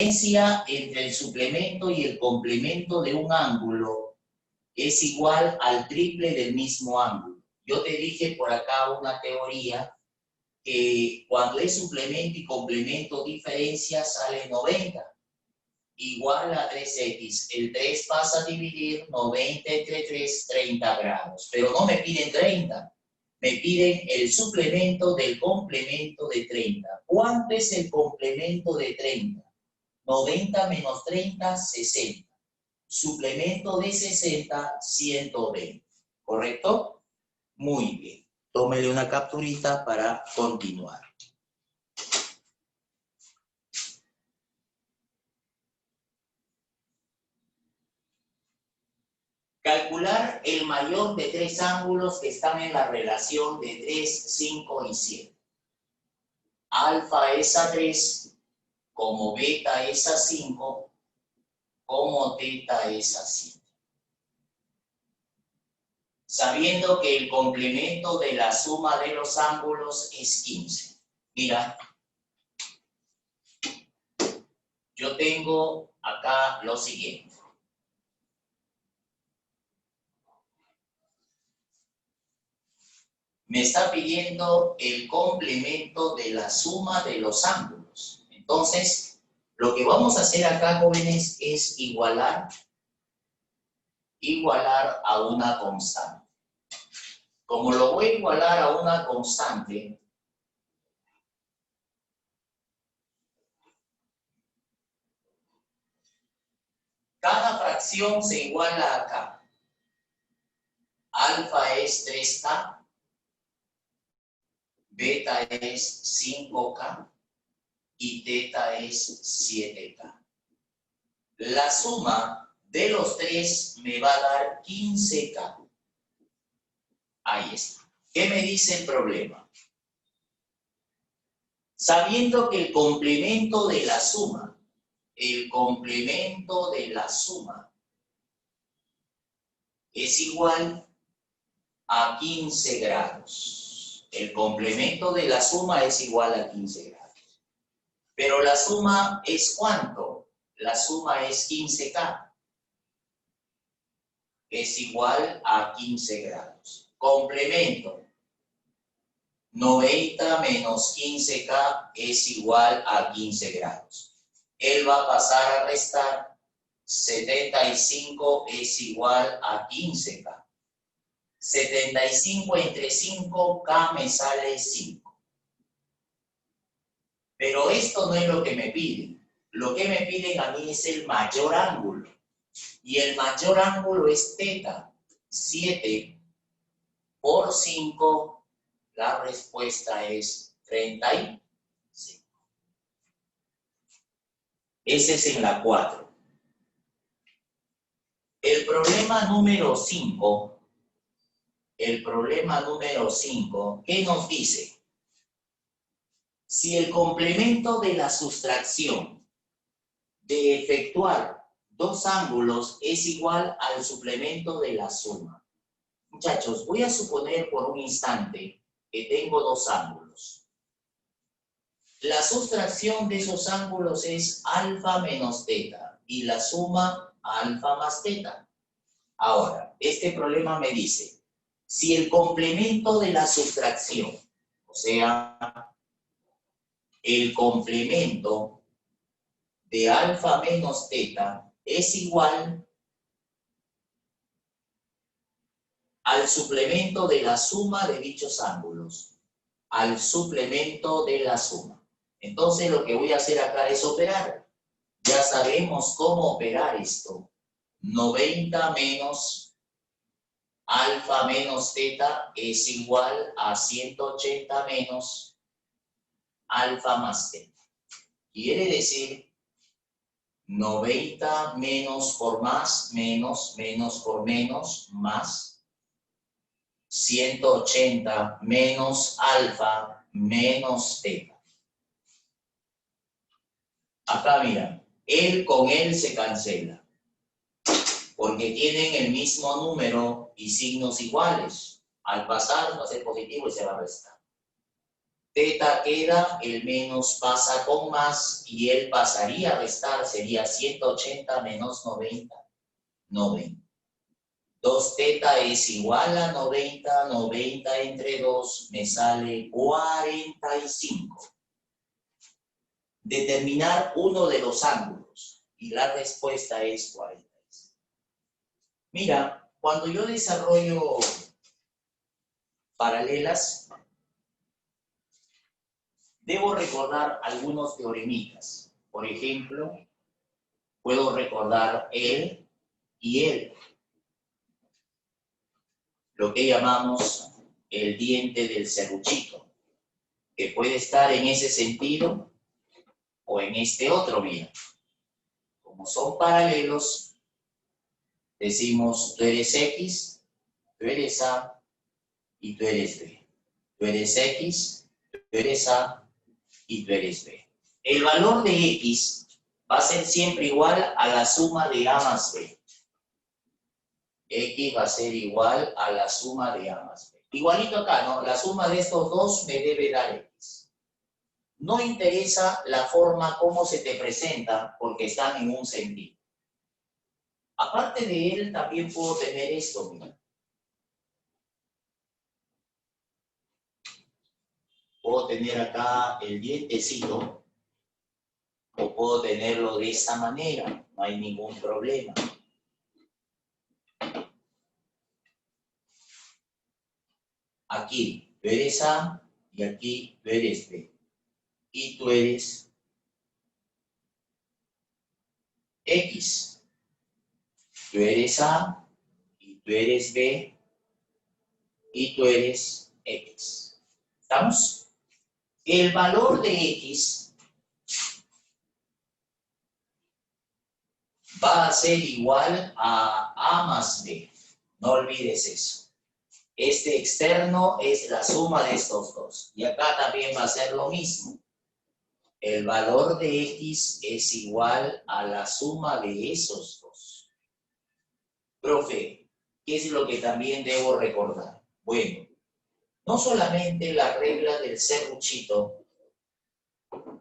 diferencia entre el suplemento y el complemento de un ángulo es igual al triple del mismo ángulo. Yo te dije por acá una teoría que cuando es suplemento y complemento diferencia sale 90, igual a 3x. El 3 pasa a dividir 90 entre 3, 30 grados. Pero no me piden 30, me piden el suplemento del complemento de 30. ¿Cuánto es el complemento de 30? 90 menos 30, 60. Suplemento de 60, 120. ¿Correcto? Muy bien. Tómele una capturita para continuar. Calcular el mayor de tres ángulos que están en la relación de 3, 5 y 7. Alfa es a 3, como beta es a 5, como teta es a 7. Sabiendo que el complemento de la suma de los ángulos es 15. Mira, yo tengo acá lo siguiente. Me está pidiendo el complemento de la suma de los ángulos. Entonces, lo que vamos a hacer acá, jóvenes, es igualar a una constante. Como lo voy a igualar a una constante, cada fracción se iguala acá. Alfa es 3K, beta es 5K y teta es 7K. La suma de los tres me va a dar 15K. Ahí está. ¿Qué me dice el problema? Sabiendo que el complemento de la suma es igual a 15 grados. El complemento de la suma es igual a 15 grados. Pero la suma es ¿cuánto? La suma es 15K. Es igual a 15 grados. Complemento. 90 menos 15K es igual a 15 grados. Él va a pasar a restar. 75 es igual a 15K. 75 entre 5K me sale 5. Pero esto no es lo que me piden. Lo que me piden a mí es el mayor ángulo. Y el mayor ángulo es teta. 7 por 5, la respuesta es 35. Ese es en la 4. El problema número 5, ¿qué nos dice? Si el complemento de la sustracción de efectuar dos ángulos es igual al suplemento de la suma. Muchachos, voy a suponer por un instante que tengo dos ángulos. La sustracción de esos ángulos es alfa menos teta y la suma alfa más teta. Ahora, este problema me dice, si el complemento de la sustracción, o sea, el complemento de alfa menos teta es igual al suplemento de la suma de dichos ángulos, al suplemento de la suma. Entonces lo que voy a hacer acá es operar. Ya sabemos cómo operar esto. 90 menos alfa menos teta es igual a 180 menos alfa más teta. Quiere decir 90 menos por más, menos por menos, más 180 menos alfa menos teta. Acá mira, él con él se cancela, porque tienen el mismo número y signos iguales. Al pasar va a ser positivo y se va a restar. Teta queda, el menos pasa con más y él pasaría a restar, sería 180 menos 90, 90. 2 teta es igual a 90, 90 entre 2 me sale 45. Determinar uno de los ángulos y la respuesta es 45. Mira, cuando yo desarrollo paralelas, debo recordar algunos teoremitas. Por ejemplo, puedo recordar él y él, lo que llamamos el diente del serruchito, que puede estar en ese sentido o en este otro, mira. Como son paralelos, decimos tú eres X, tú eres A y tú eres B. Tú eres X, tú eres A y tú eres B. El valor de X va a ser siempre igual a la suma de A más B. X va a ser igual a la suma de A más B. Igualito acá, ¿no? La suma de estos dos me debe dar X. No interesa la forma como se te presenta porque están en un sentido. Aparte de él, también puedo tener esto, mira. Puedo tener acá el dientecito o puedo tenerlo de esta manera, no hay ningún problema. Aquí tú eres A y aquí tú eres B. Y tú eres X. Tú eres A y tú eres B y tú eres X. ¿Estamos? El valor de X va a ser igual a A más B. No olvides eso. Este externo es la suma de estos dos. Y acá también va a ser lo mismo. El valor de X es igual a la suma de esos dos. Profe, ¿qué es lo que también debo recordar? Bueno, no solamente la regla del serruchito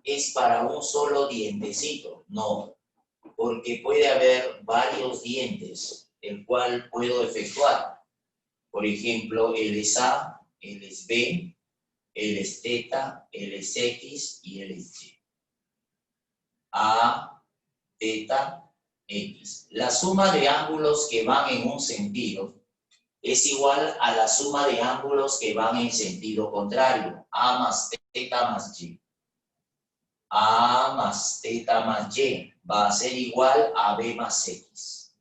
es para un solo dientecito, no, porque puede haber varios dientes, el cual puedo efectuar. Por ejemplo, él es A, él es B, él es teta, él es X y él es Y. A, teta, X. La suma de ángulos que van en un sentido es igual a la suma de ángulos que van en sentido contrario. A más teta más Y. A más teta más Y va a ser igual a B más X.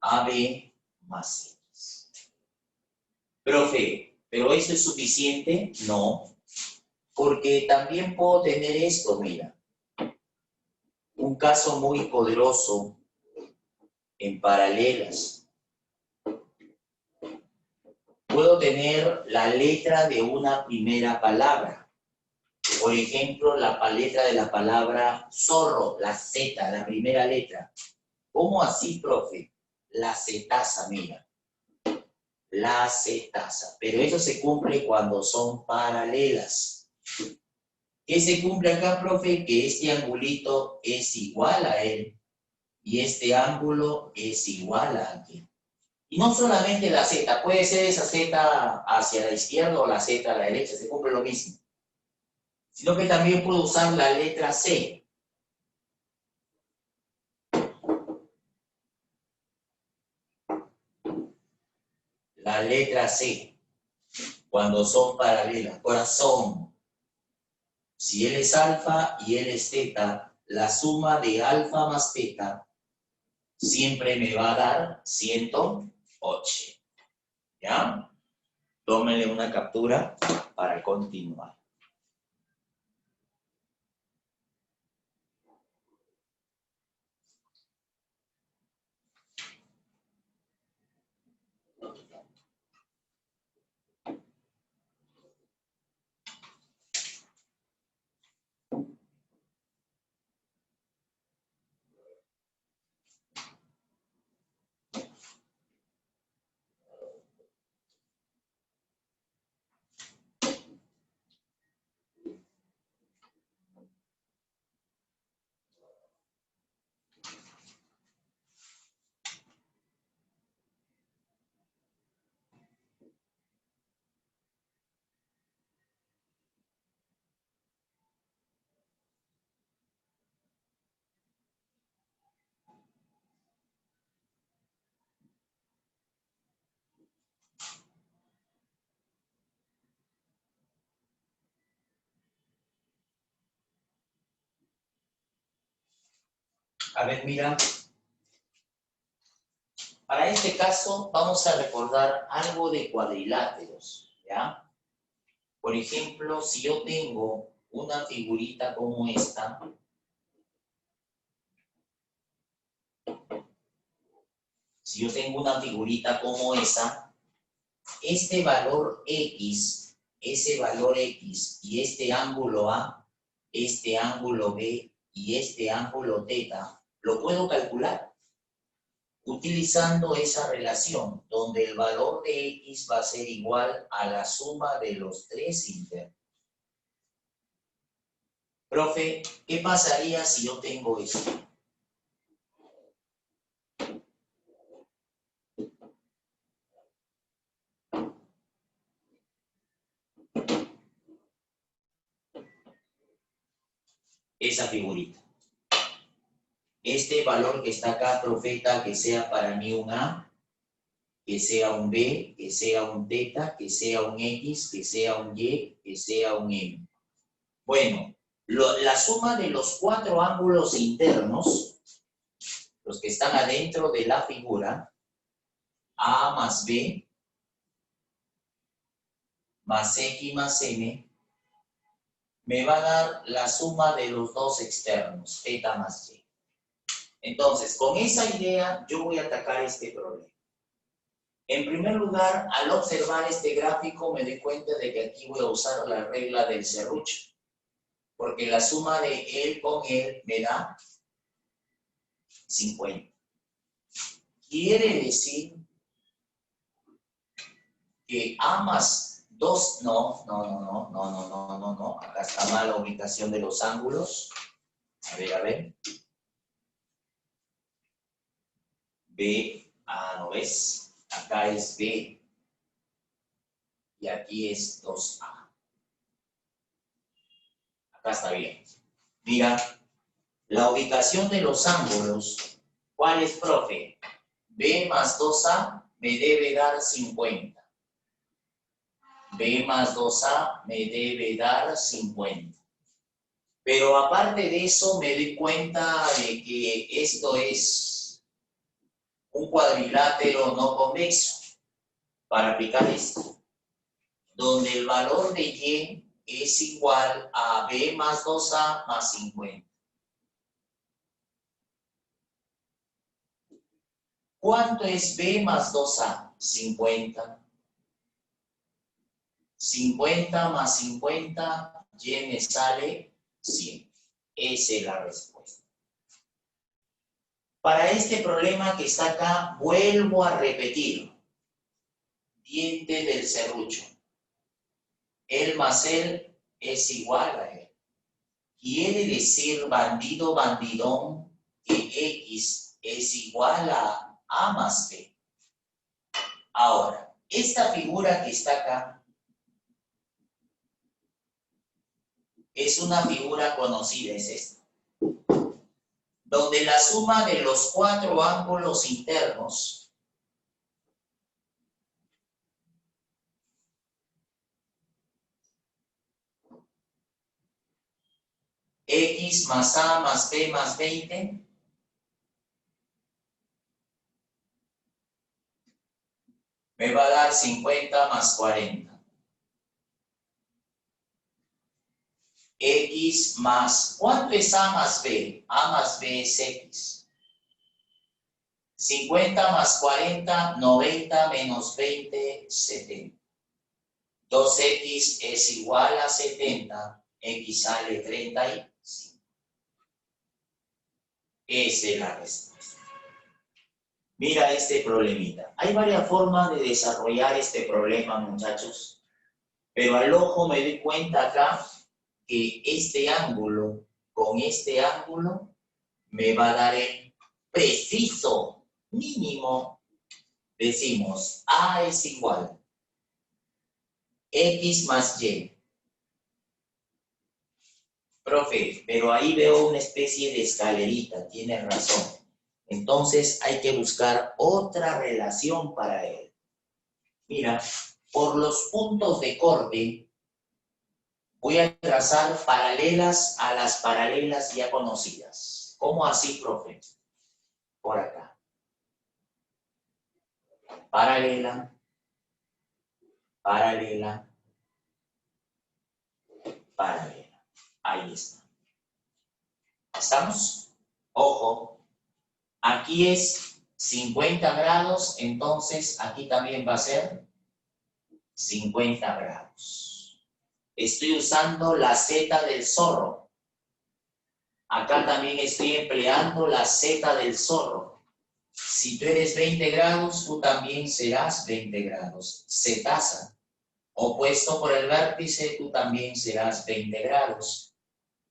AB más X. Profe, ¿pero eso es suficiente? No, porque también puedo tener esto, mira. Un caso muy poderoso en paralelas. Puedo tener la letra de una primera palabra. Por ejemplo, la letra de la palabra zorro, la Z, la primera letra. ¿Cómo así, profe? La zetaza, mira. La zetaza. Pero eso se cumple cuando son paralelas. ¿Qué se cumple acá, profe? Que este angulito es igual a él. Y este ángulo es igual a aquel. Y no solamente la Z, puede ser esa Z hacia la izquierda o la Z a la derecha, se cumple lo mismo. Sino que también puedo usar la letra C. La letra C, cuando son paralelas. Corazón, si él es alfa y él es teta, la suma de alfa más teta siempre me va a dar 108. ¿Ya? Tómenle una captura para continuar. A ver, mira. Para este caso vamos a recordar algo de cuadriláteros, ¿ya? Por ejemplo, si yo tengo una figurita como esta, este valor X, ese valor X y este ángulo A, este ángulo B y este ángulo θ, lo puedo calcular utilizando esa relación, donde el valor de X va a ser igual a la suma de los tres internos. Profe, ¿qué pasaría si yo tengo esto? Esa figurita. Este valor que está acá, profeta, que sea para mí un A, que sea un B, que sea un θ, que sea un X, que sea un Y, que sea un M. Bueno, la suma de los cuatro ángulos internos, los que están adentro de la figura, A más B, más X más M, me va a dar la suma de los dos externos, θ más Y. Entonces, con esa idea, yo voy a atacar este problema. En primer lugar, al observar este gráfico, me doy cuenta de que aquí voy a usar la regla del serrucho, porque la suma de él con él me da 50. Quiere decir que A más 2, no, acá está mal la ubicación de los ángulos. A ver. B, ¿no ves? Acá es B y aquí es 2A. Acá está bien. Mira, la ubicación de los ángulos, ¿cuál es, profe? B más 2A me debe dar 50. B más 2A me debe dar 50. Pero aparte de eso, me doy cuenta de que esto es un cuadrilátero no convexo. Para aplicar esto, donde el valor de Y es igual a B más 2A más 50. ¿Cuánto es B más 2A? 50. 50 más 50, Y me sale 100. Esa es la respuesta. Para este problema que está acá, vuelvo a repetir. Diente del serrucho. Él más él es igual a él. Quiere decir, bandido, bandidón, que X es igual a A más B. Ahora, esta figura que está acá es una figura conocida, es esta, donde la suma de los cuatro ángulos internos X más A más B más 20 me va a dar 50 más 40. X más, ¿cuánto es A más B? A más B es X. 50 más 40, 90 menos 20, 70. 2X es igual a 70, X sale 35. Esa es la respuesta. Mira este problemita. Hay varias formas de desarrollar este problema, muchachos, pero al ojo me doy cuenta acá que este ángulo con este ángulo me va a dar el preciso mínimo. Decimos, A es igual X más Y. Profe, pero ahí veo una especie de escalerita, tiene razón. Entonces hay que buscar otra relación para él. Mira, por los puntos de corte voy a trazar paralelas a las paralelas ya conocidas. ¿Cómo así, profe? Por acá. Paralela, paralela, paralela. Ahí está. ¿Estamos? Ojo, aquí es 50 grados, entonces aquí también va a ser 50 grados. Estoy usando la Z del zorro. Acá también estoy empleando la Z del zorro. Si tú eres 20 grados, tú también serás 20 grados. Zetaza. Opuesto por el vértice, tú también serás 20 grados.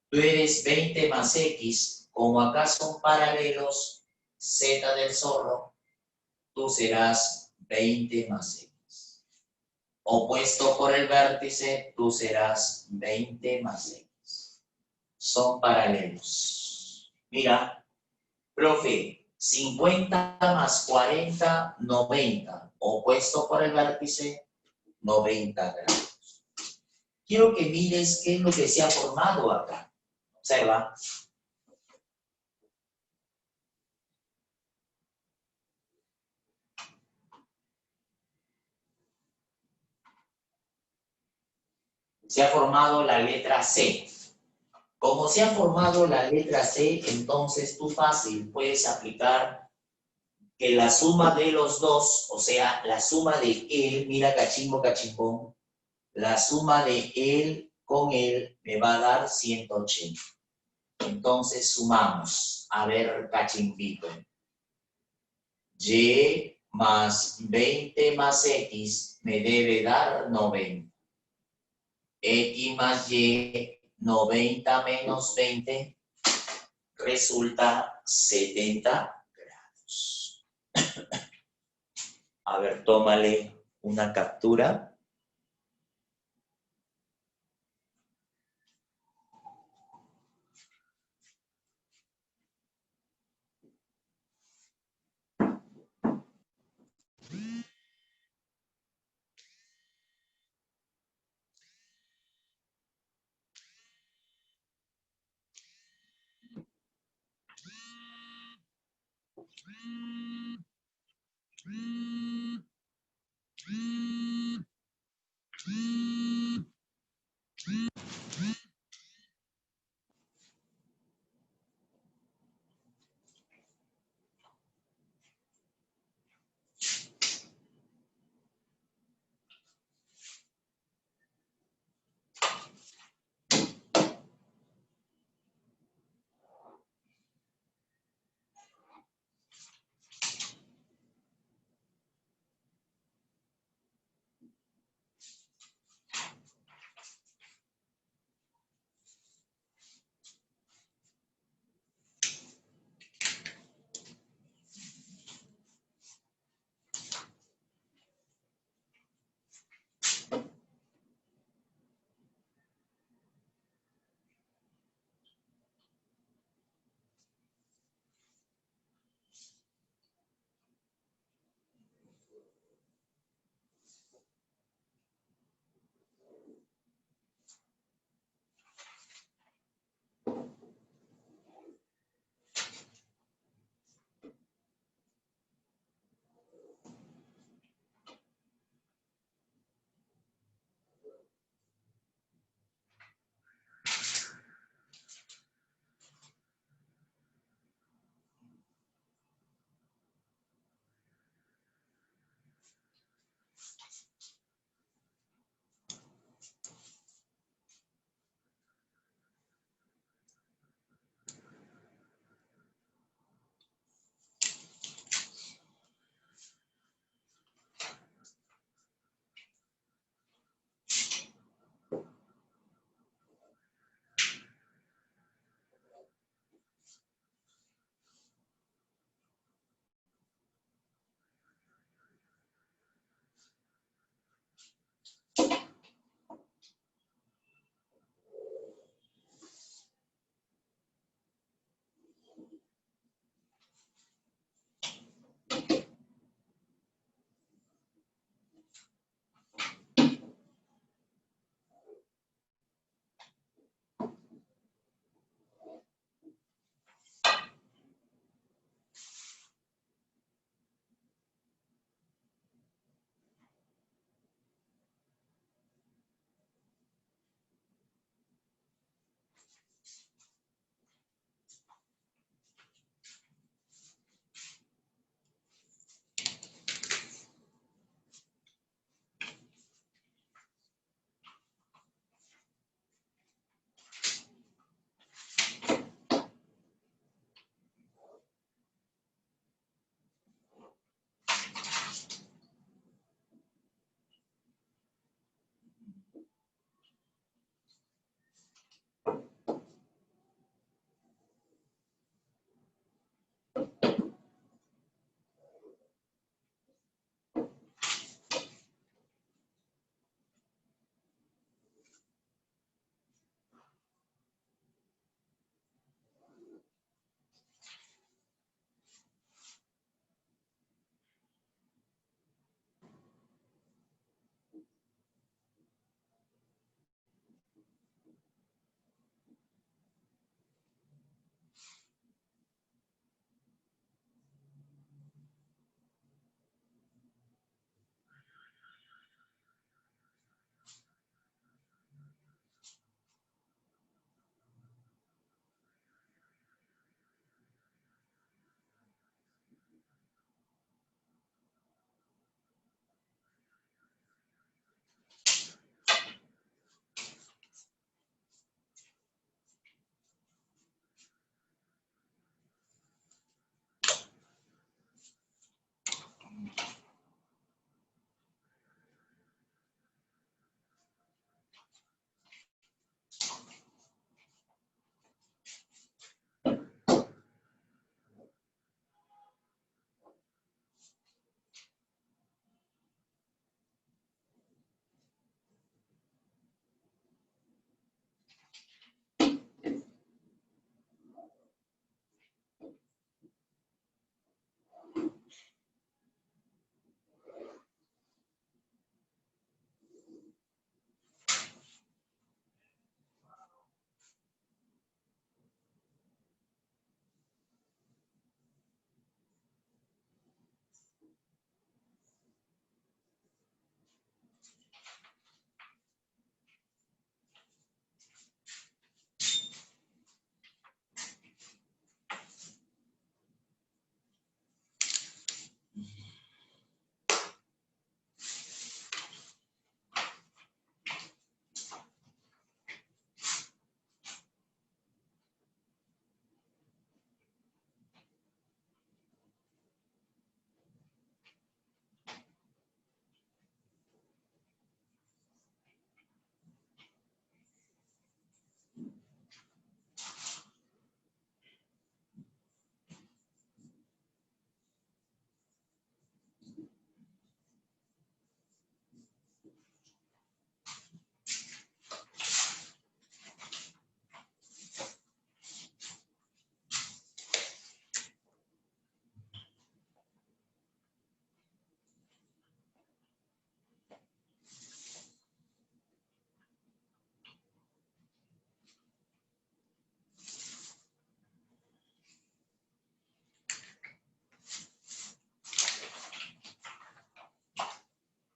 Tú eres 20 más X, como acá son paralelos, Z del zorro, tú serás 20 más X. Opuesto por el vértice, tú serás 20 más X. Son paralelos. Mira, profe, 50 más 40, 90. Opuesto por el vértice, 90 grados. Quiero que mires qué es lo que se ha formado acá. Observa. Se ha formado la letra C. Como se ha formado la letra C, entonces tú fácil puedes aplicar que la suma de los dos, o sea, la suma de él, mira cachimbo, cachimbón, la suma de él con él me va a dar 180. Entonces sumamos, a ver cachimbito. Y más 20 más X me debe dar 90. X más Y, 90 menos 20, resulta 70 grados. A ver, tómale una captura.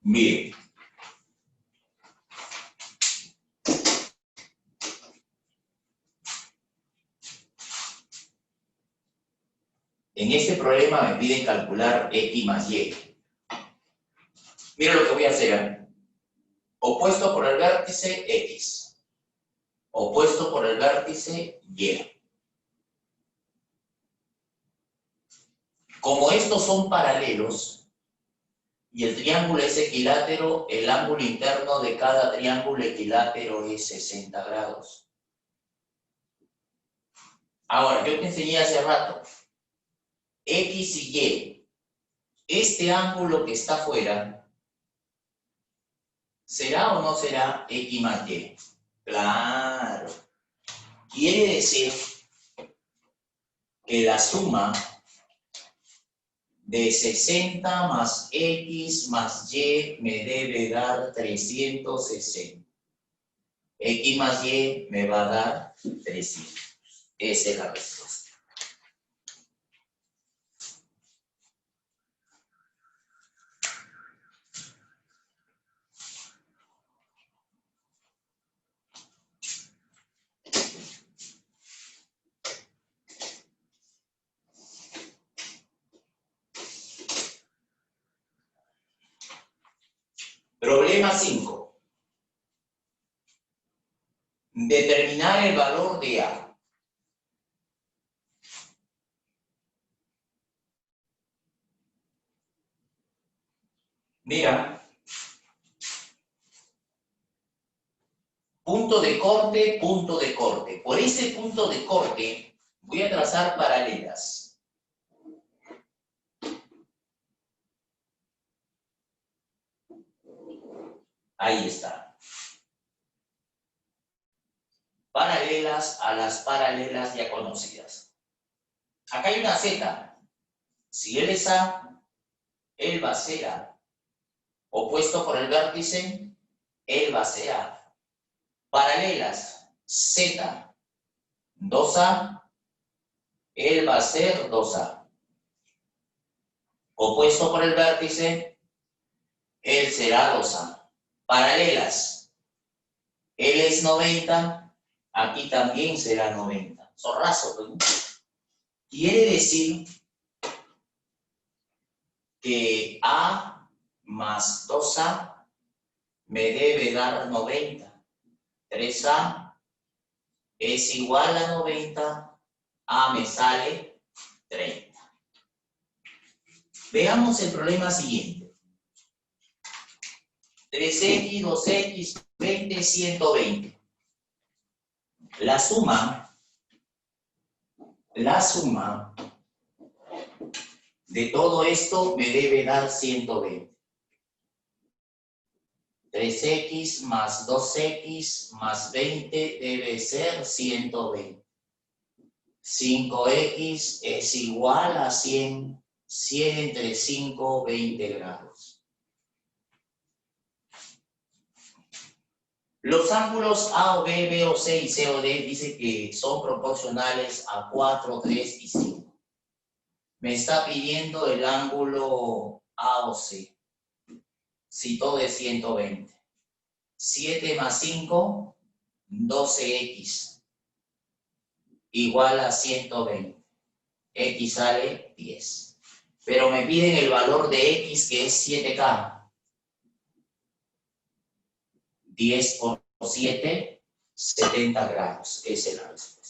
Bien. En este problema me piden calcular X más Y. Mira lo que voy a hacer. Opuesto por el vértice X. Opuesto por el vértice Y. Como estos son paralelos y el triángulo es equilátero, el ángulo interno de cada triángulo equilátero es 60 grados. Ahora, yo te enseñé hace rato, X y Y, este ángulo que está afuera, ¿será o no será X más Y? Claro. Quiere decir que la suma de 60 más X más Y me debe dar 360. X más Y me va a dar 300. Esa es la respuesta. Problema 5. Determinar el valor de A. Mira, punto de corte, punto de corte. Por ese punto de corte voy a trazar paralelas. Ahí está. Paralelas a las paralelas ya conocidas. Acá hay una Z. Si él es A, él va a ser A. Opuesto por el vértice, él va a ser A. Paralelas, Z, 2A, él va a ser 2A. Opuesto por el vértice, él será 2A. Paralelas, él es 90, aquí también será 90. Zorrazo, ¿no? Quiere decir que A más 2A me debe dar 90. 3A es igual a 90, A me sale 30. Veamos el problema siguiente. 3x, 2x, 20, 120. La suma de todo esto me debe dar 120. 3x más 2x más 20 debe ser 120. 5x es igual a 100. 100 entre 5, 20 grados. Los ángulos A o B, B o C y C o D dice que son proporcionales a 4, 3 y 5. Me está pidiendo el ángulo A o C. Si todo es 120. 7 más 5, 12x. Igual a 120. X sale 10. Pero me piden el valor de X, que es 7K. 10 por 7, 70 grados. Esa es la respuesta.